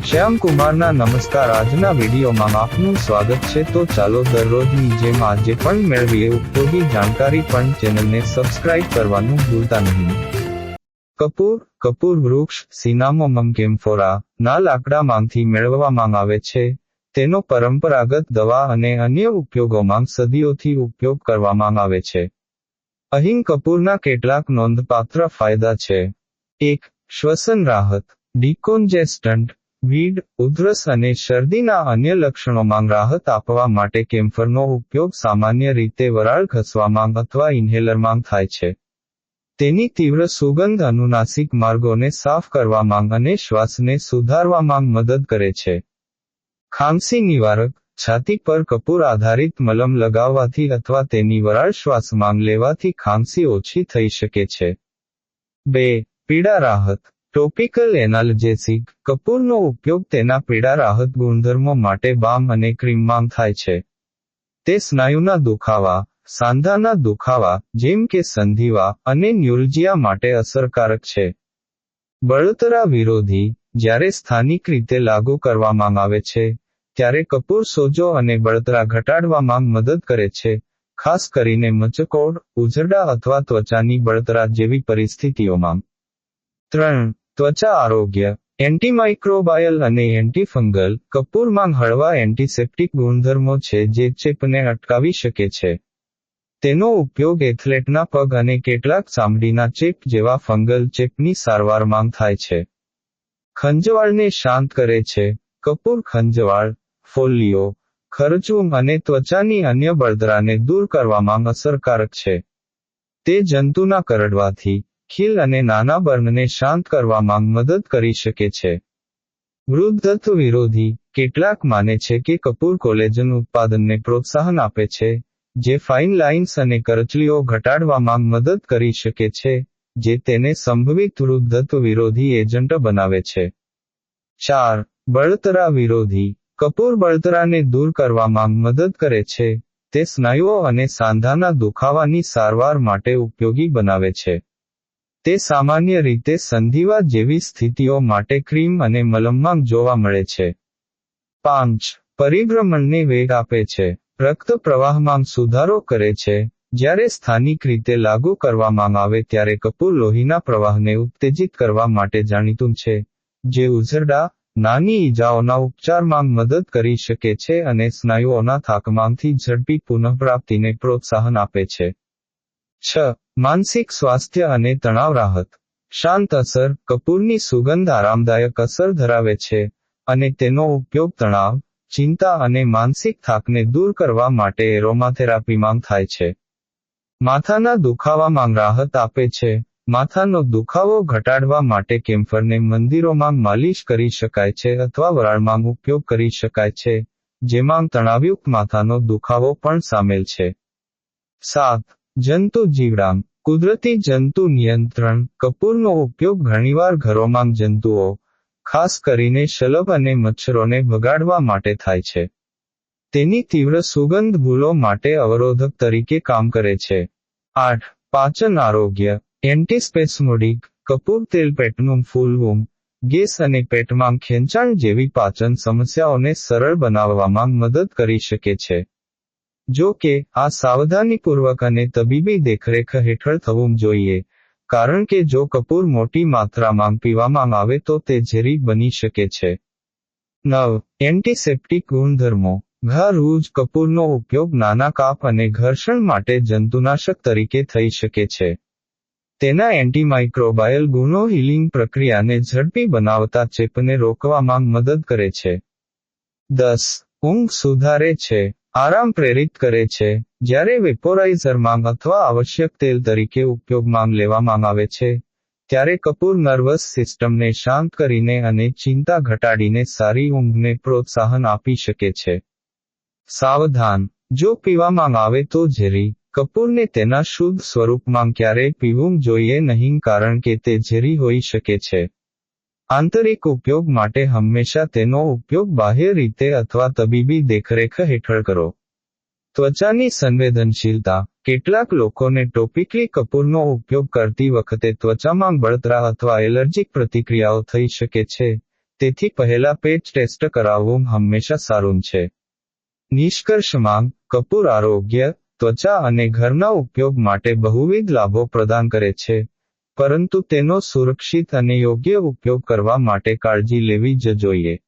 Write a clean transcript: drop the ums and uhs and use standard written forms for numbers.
શ્યામ કુમારના નમસ્કાર. આજના વિડીયોમાં આપનું સ્વાગત છે. તો ચાલો દરરોજની જેમ આજે પણ મેળવીએ ઉપયોગી જાણકારી, પણ ચેનલને સબસ્ક્રાઇબ કરવાનું ભૂલતા નહીં. કપૂર વૃક્ષ સિનામોમમ કેમ્ફોરા ના લાકડામાંથી મેળવવામાં આવે છે. તેનો પરંપરાગત દવા અને અન્ય ઉપયોગોમાં સદીઓથી ઉપયોગ કરવામાં આવે છે. અહીં કપૂરના કેટલાક નોંધપાત્ર ફાયદા છે. 1. શ્વસન રાહત. ડિકોન્જેસ્ટન્ટ, વીડ, ઉધરસ અને શરદીના અન્ય લક્ષણોમાં રાહત આપવા માટે કેમ્ફરનો ઉપયોગ સામાન્ય રીતે વરાળ ઘસવામાં અથવા ઇન્હેલરમાં થાય છે. તેની તીવ્ર સુગંધ અનુનાસિક માર્ગોને સાફ કરવામાં અને શ્વાસને સુધારવામાં મદદ કરે છે. ખાંસી નિવારક. છાતી પર કપૂર આધારિત મલમ લગાવવાથી અથવા તેની વરાળ શ્વાસમાં લેવાથી ખાંસી ઓછી થઈ શકે છે. 2. પીડા રાહત. Topical analgesic. કપૂરનો ઉપયોગ તેના પીડા રાહત ગુણધર્મો માટે બામ અને ક્રીમમાં થાય છે. તે સ્નાયુના દુખાવા, સાંધાના દુખાવા, જેમ કે સંધિવા, અને ન્યુરલ્જિયા માટે અસરકારક છે. બળતરા વિરોધી. જ્યારે સ્થાનિક રીતે લાગુ કરવામાં આવે છે, ત્યારે કપૂર સોજો અને બળતરા ઘટાડવામાં મદદ કરે છે, ખાસ કરીને મચકોડ, ઉઝરડા અથવા ત્વચાની બળતરા જેવી પરિસ્થિતિઓમાં. 3. ત્વચા આરોગ્ય. એન્ટીમાઇક્રોબાયલ અને એન્ટીફંગલ. કપૂરમાં હળવા એન્ટિસેપ્ટિક ગુણધર્મો છે જે ચેપને અટકાવી શકે છે. તેનો ઉપયોગ એથ્લેટના પગ અને કેટલાક ચામડીના ચેપ જેવા ફંગલ ચેપની સારવારમાં થાય છે. ખંજવાળને શાંત કરે છે. કપૂર ખંજવાળ, ફોલ્લીઓ, ખરચવું અને ત્વચાની અન્ય બળતરાને દૂર કરવામાં અસરકારક છે. તે જંતુના કરડવાથી, ખીલ અને નાના બર્નને શાંત કરવામાં મદદ કરી શકે છે. વૃદ્ધત્વ વિરોધી. કેટલાક માને છે કે કપૂર કોલેજન ઉત્પાદનને પ્રોત્સાહન આપે છે, જે ફાઇન લાઇન્સ અને કરચલીઓ ઘટાડવામાં મદદ કરી શકે છે, જે તેને સંભવિત વૃદ્ધત્વ વિરોધી એજન્ટ બનાવે છે. 4. બળતરા વિરોધી. કપૂર બળતરાને દૂર કરવામાં મદદ કરે છે. તે સ્નાયુઓ અને સાંધાના દુખાવાની સારવાર માટે ઉપયોગી બનાવે છે. તે સામાન્ય રીતે સંધિવા જેવી સ્થિતિઓ માટે ક્રીમ અને મલમમાં જોવા મળે છે. 5. પરિભ્રમણને વેગ આપે છે. રક્ત પ્રવાહમાં સુધારો કરે છે. જ્યારે સ્થાનિક રીતે લાગુ કરવામાં આવે ત્યારે કપૂર લોહીના પ્રવાહને ઉત્તેજિત કરવા માટે જાણીતું છે, જે ઉઝરડા, નાની ઈજાઓના ઉપચારમાં મદદ કરી શકે છે અને સ્નાયુઓના થાકમાંથી ઝડપી પુનઃપ્રાપ્તિને પ્રોત્સાહન આપે છે. 6. માનસિક સ્વાસ્થ્ય અને તણાવ રાહત. શાંત અસર. કપૂરની સુગંધ આરામદાયક અસર ધરાવે છે, અને તેનો ઉપયોગ તણાવ, ચિંતા અને માનસિક થાકને દૂર કરવા માટે એરોમાથેરાપીમાં થાય છે. માથાના દુખાવામાં રાહત આપે છે. માથાનો દુખાવો ઘટાડવા માટે કેમ્ફરને મંદિરોમાં માલિશ કરી શકાય છે અથવા વરાળમાં ઉપયોગ કરી શકાય છે, જેમાં તણાવયુક્ત માથાનો દુખાવો પણ સામેલ છે. 7. જંતુ જીવડામ. કુદરતી જંતુ નિયંત્રણ. કપૂરનો ઉપયોગ ઘણીવાર ઘરોમાં જંતુઓ, ખાસ કરીને શલભ અને મચ્છરોને ભગાડવા માટે થાય છે. તેની તીવ્ર સુગંધ ભૂલો માટે અવરોધક તરીકે કામ કરે છે. 8. પાચન આરોગ્ય. એન્ટીસ્પેસ્મોડિક. કપૂર તેલ પેટનું ફૂલવું, ગેસ અને પેટમાં ખેંચાણ જેવી પાચન સમસ્યાઓને સરળ બનાવવામાં મદદ કરી શકે છે. જો કે, આ સાવધાનીપૂર્વક અને તબીબી દેખરેખ હેઠળ થવું જોઈએ, કારણ કે જો કપૂર મોટી માત્રામાં પીવામાં આવે તો તે ઝેરી બની શકે છે. 9. એન્ટિસેપ્ટિક ગુણધર્મો. ઘા રૂજ. કપૂરનો ઉપયોગ નાના કાપ અને ઘર્ષણ માટે જંતુનાશક તરીકે થઈ શકે છે. તેના એન્ટીમાઇક્રોબાયલ ગુણો હીલિંગ પ્રક્રિયાને ઝડપી બનાવતા ચેપને રોકવામાં મદદ કરે છે. 10. ઊંઘ સુધારે છે. આરામ પ્રેરિત કરે છે. જ્યારે વેપોરાઇઝરમાં અથવા આવશ્યક તેલ તરીકે ઉપયોગમાં લેવામાં આવે છે, ત્યારે કપૂર નર્વસ સિસ્ટમને શાંત કરીને અને ચિંતા ઘટાડીને સારી ઊંઘને પ્રોત્સાહન આપી શકે છે. સાવધાન. જો પીવામાં આવે તો ઝેરી. કપૂરને તેના શુદ્ધ સ્વરૂપમાં ક્યારેય પીવું જોઈએ નહીં કારણ કે તે ઝેરી હોઈ શકે છે. આંતરિક ઉપયોગ માટે હંમેશા તેનો ઉપયોગ બાહ્ય રીતે અથવા તબીબી દેખરેખ હેઠળ કરો. ત્વચાની સંવેદનશીલતા. કેટલાક લોકોને ટોપિકલી કપૂરનો ઉપયોગ કરતી વખતે ત્વચામાં બળતરા અથવા એલર્જીક પ્રતિક્રિયાઓ થઈ શકે છે, તેથી પહેલા પેટ ટેસ્ટ કરાવવું હંમેશા સારું છે. નિષ્કર્ષમાં, કપૂર આરોગ્ય, ત્વચા અને ઘરના ઉપયોગ માટે બહુવિધ લાભો પ્રદાન કરે છે, પરંતુ તેનો સુરક્ષિત અને યોગ્ય ઉપયોગ કરવા માટે કાળજી લેવી જ જોઈએ.